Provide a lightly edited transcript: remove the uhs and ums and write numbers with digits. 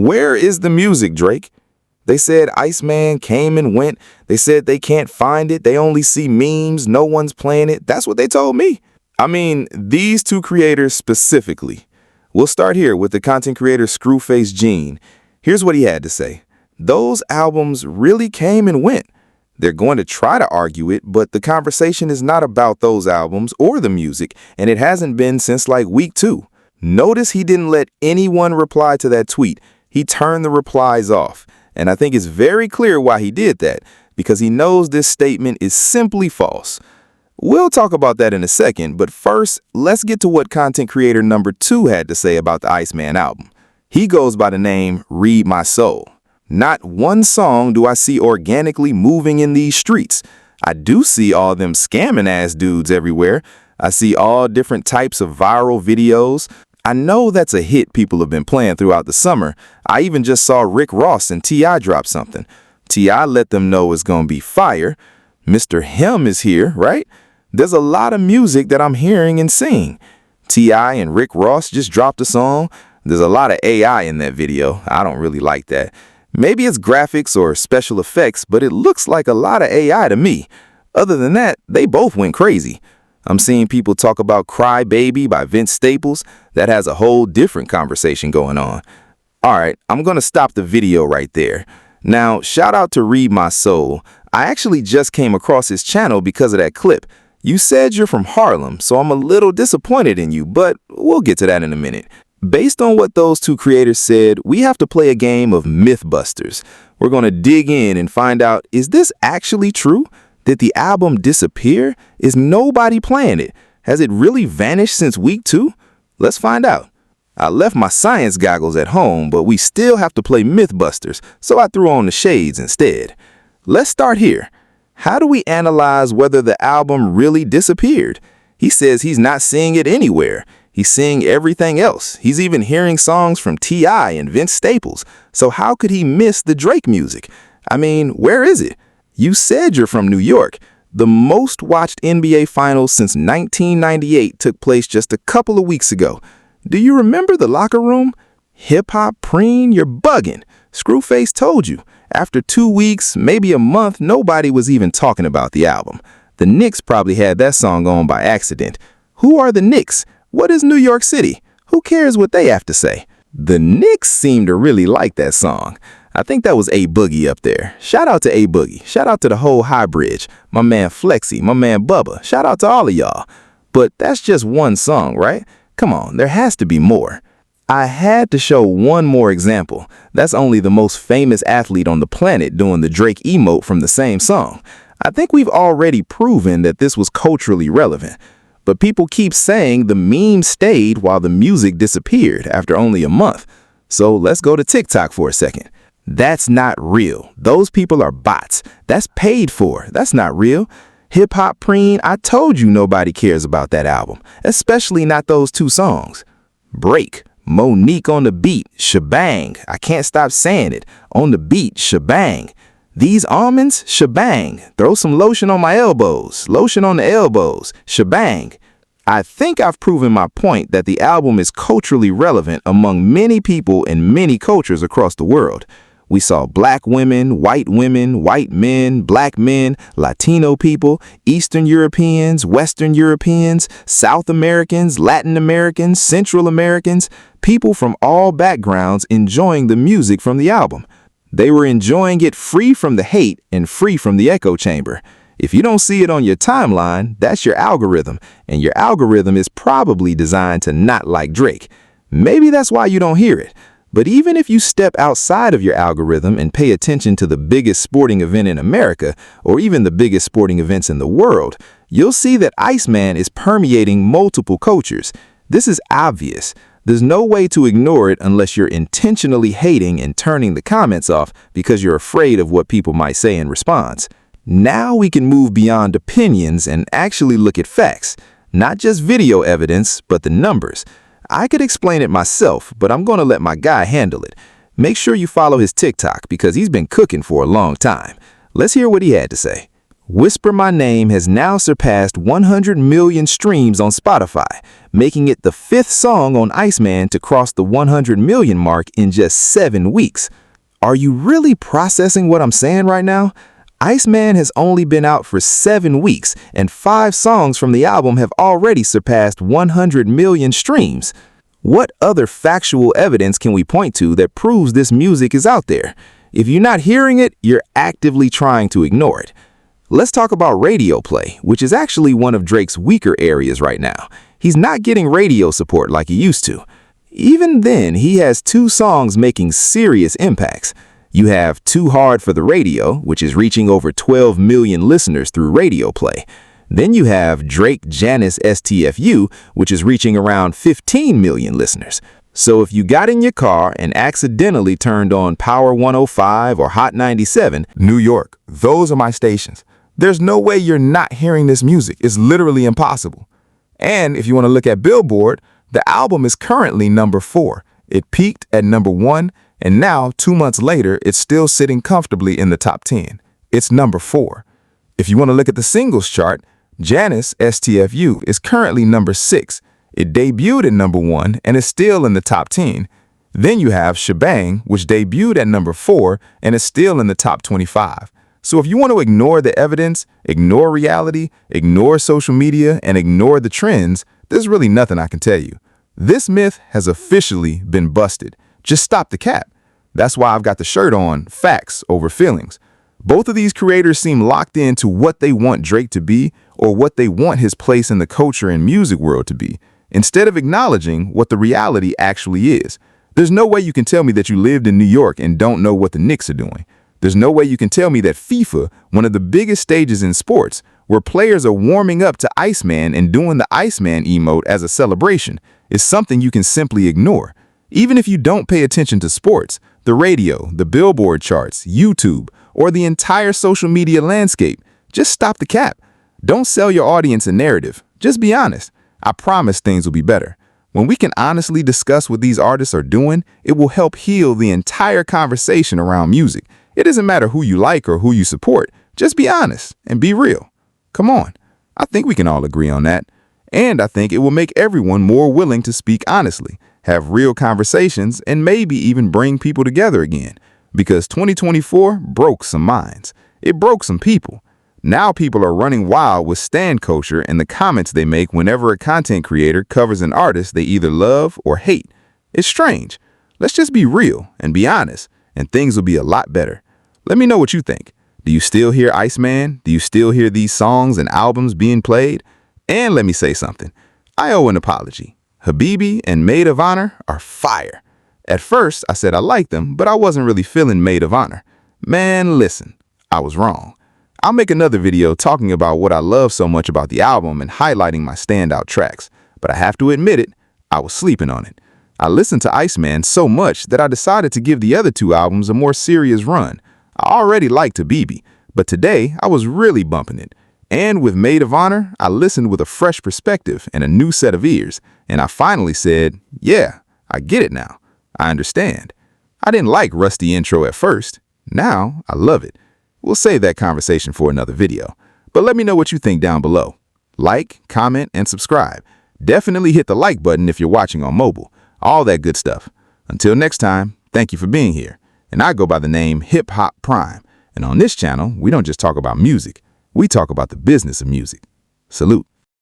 Where is the music, Drake? They said Iceman came and went. They said they can't find it. They only see memes. No one's playing it. That's what they told me. I mean, these two creators specifically. We'll start here with the content creator Screwface Gene. Here's what he had to say. Those albums really came and went. They're going to try to argue it, but the conversation is not about those albums or the music, and it hasn't been since like week 2. Notice he didn't let anyone reply to that tweet. He turned the replies off. And I think it's very clear why he did that, because he knows this statement is simply false. We'll talk about that in a second, but first, let's get to what content creator number 2 had to say about the Iceman album. He goes by the name Read My Soul. Not one song do I see organically moving in these streets. I do see all them scamming ass dudes everywhere. I see all different types of viral videos. I know that's a hit people have been playing throughout the summer. I even just saw Rick Ross and T.I. drop something. T.I. let them know it's gonna be fire. Mr. Him is here, right? There's a lot of music that I'm hearing and seeing. T.I. and Rick Ross just dropped a song. There's a lot of AI in that video. I don't really like that. Maybe it's graphics or special effects, but it looks like a lot of AI to me. Other than that, they both went crazy. I'm seeing people talk about Cry Baby by Vince Staples. That has a whole different conversation going on. All right, I'm going to stop the video right there. Now, shout out to Read My Soul. I actually just came across his channel because of that clip. You said you're from Harlem, so I'm a little disappointed in you, but we'll get to that in a minute. Based on what those two creators said, we have to play a game of MythBusters. We're going to dig in and find out, is this actually true? Did the album disappear? Is nobody playing it? Has it really vanished since week 2? Let's find out. I left my science goggles at home, but we still have to play MythBusters, so I threw on the shades instead. Let's start here. How do we analyze whether the album really disappeared? He says he's not seeing it anywhere. He's seeing everything else. He's even hearing songs from T.I. and Vince Staples. So how could he miss the Drake music? I mean, where is it? You said you're from New York. The most watched NBA Finals since 1998 took place just a couple of weeks ago. Do you remember the locker room? Hiphop Prime, you're bugging. Screwface told you. After 2 weeks, maybe a month, nobody was even talking about the album. The Knicks probably had that song on by accident. Who are the Knicks? What is New York City? Who cares what they have to say? The Knicks seem to really like that song. I think that was A Boogie up there. Shout out to A Boogie. Shout out to the whole High Bridge. My man Flexi, my man Bubba. Shout out to all of y'all. But that's just one song, right? Come on, there has to be more. I had to show one more example. That's only the most famous athlete on the planet doing the Drake emote from the same song. I think we've already proven that this was culturally relevant. But people keep saying the meme stayed while the music disappeared after only a month. So let's go to TikTok for a second. That's not real. Those people are bots. That's paid for. That's not real. Hiphop Prime, I told you nobody cares about that album, especially not those 2 songs. Break. Monique on the beat. Shebang. I can't stop saying it. On the beat. Shebang. These almonds, shebang. Throw some lotion on my elbows. Lotion on the elbows. Shebang. I think I've proven my point that the album is culturally relevant among many people in many cultures across the world. We saw black women, white men, black men, Latino people, Eastern Europeans, Western Europeans, South Americans, Latin Americans, Central Americans, people from all backgrounds enjoying the music from the album. They were enjoying it free from the hate and free from the echo chamber. If you don't see it on your timeline, that's your algorithm, and your algorithm is probably designed to not like Drake. Maybe that's why you don't hear it. But even if you step outside of your algorithm and pay attention to the biggest sporting event in America, or even the biggest sporting events in the world, you'll see that Iceman is permeating multiple cultures. This is obvious. There's no way to ignore it unless you're intentionally hating and turning the comments off because you're afraid of what people might say in response. Now we can move beyond opinions and actually look at facts, not just video evidence, but the numbers. I could explain it myself, but I'm going to let my guy handle it. Make sure you follow his TikTok because he's been cooking for a long time. Let's hear what he had to say. Whisper My Name has now surpassed 100 million streams on Spotify, making it the fifth song on Iceman to cross the 100 million mark in just 7 weeks. Are you really processing what I'm saying right now? Iceman has only been out for 7 weeks, and 5 songs from the album have already surpassed 100 million streams. What other factual evidence can we point to that proves this music is out there? If you're not hearing it, you're actively trying to ignore it. Let's talk about radio play, which is actually one of Drake's weaker areas right now. He's not getting radio support like he used to. Even then, he has 2 songs making serious impacts. You have Too Hard for the Radio, which is reaching over 12 million listeners through radio play. Then you have Drake Janice STFU, which is reaching around 15 million listeners. So if you got in your car and accidentally turned on Power 105 or Hot 97, New York, those are my stations. There's no way you're not hearing this music. It's literally impossible. And if you want to look at Billboard, the album is currently number 4. It peaked at number 1, and now, 2 months later, it's still sitting comfortably in the top 10. It's number 4. If you want to look at the singles chart, Janice STFU is currently number 6. It debuted at number 1 and is still in the top 10. Then you have Shebang, which debuted at number 4 and is still in the top 25. So if you want to ignore the evidence, ignore reality, ignore social media, and ignore the trends, there's really nothing I can tell you. This myth has officially been busted. Just stop the cap. That's why I've got the shirt on, facts over feelings. Both of these creators seem locked into what they want Drake to be or what they want his place in the culture and music world to be, instead of acknowledging what the reality actually is. There's no way you can tell me that you lived in New York and don't know what the Knicks are doing. There's no way you can tell me that FIFA, one of the biggest stages in sports, where players are warming up to Iceman and doing the Iceman emote as a celebration, is something you can simply ignore. Even if you don't pay attention to sports, the radio, the Billboard charts, YouTube, or the entire social media landscape, just stop the cap. Don't sell your audience a narrative. Just be honest. I promise things will be better. When we can honestly discuss what these artists are doing, it will help heal the entire conversation around music. It doesn't matter who you like or who you support. Just be honest and be real. Come on. I think we can all agree on that. And I think it will make everyone more willing to speak honestly, have real conversations, and maybe even bring people together again. Because 2024 broke some minds. It broke some people. Now people are running wild with stan culture and the comments they make whenever a content creator covers an artist they either love or hate. It's strange. Let's just be real and be honest, and things will be a lot better. Let me know what you think. Do you still hear Iceman? Do you still hear these songs and albums being played? And let me say something. I owe an apology. Habibi and Maid of Honor are fire. At first, I said I liked them, but I wasn't really feeling Maid of Honor. Man, listen, I was wrong. I'll make another video talking about what I love so much about the album and highlighting my standout tracks. But I have to admit it, I was sleeping on it. I listened to Iceman so much that I decided to give the other 2 albums a more serious run. I already liked Habibi, but today I was really bumping it. And with Maid of Honor, I listened with a fresh perspective and a new set of ears, and I finally said, yeah, I get it now. I understand. I didn't like Rusty Intro at first. Now I love it. We'll save that conversation for another video. But let me know what you think down below. Like, comment, and subscribe. Definitely hit the like button if you're watching on mobile. All that good stuff. Until next time, thank you for being here. And I go by the name Hiphop Prime. And on this channel, we don't just talk about music. We talk about the business of music. Salute.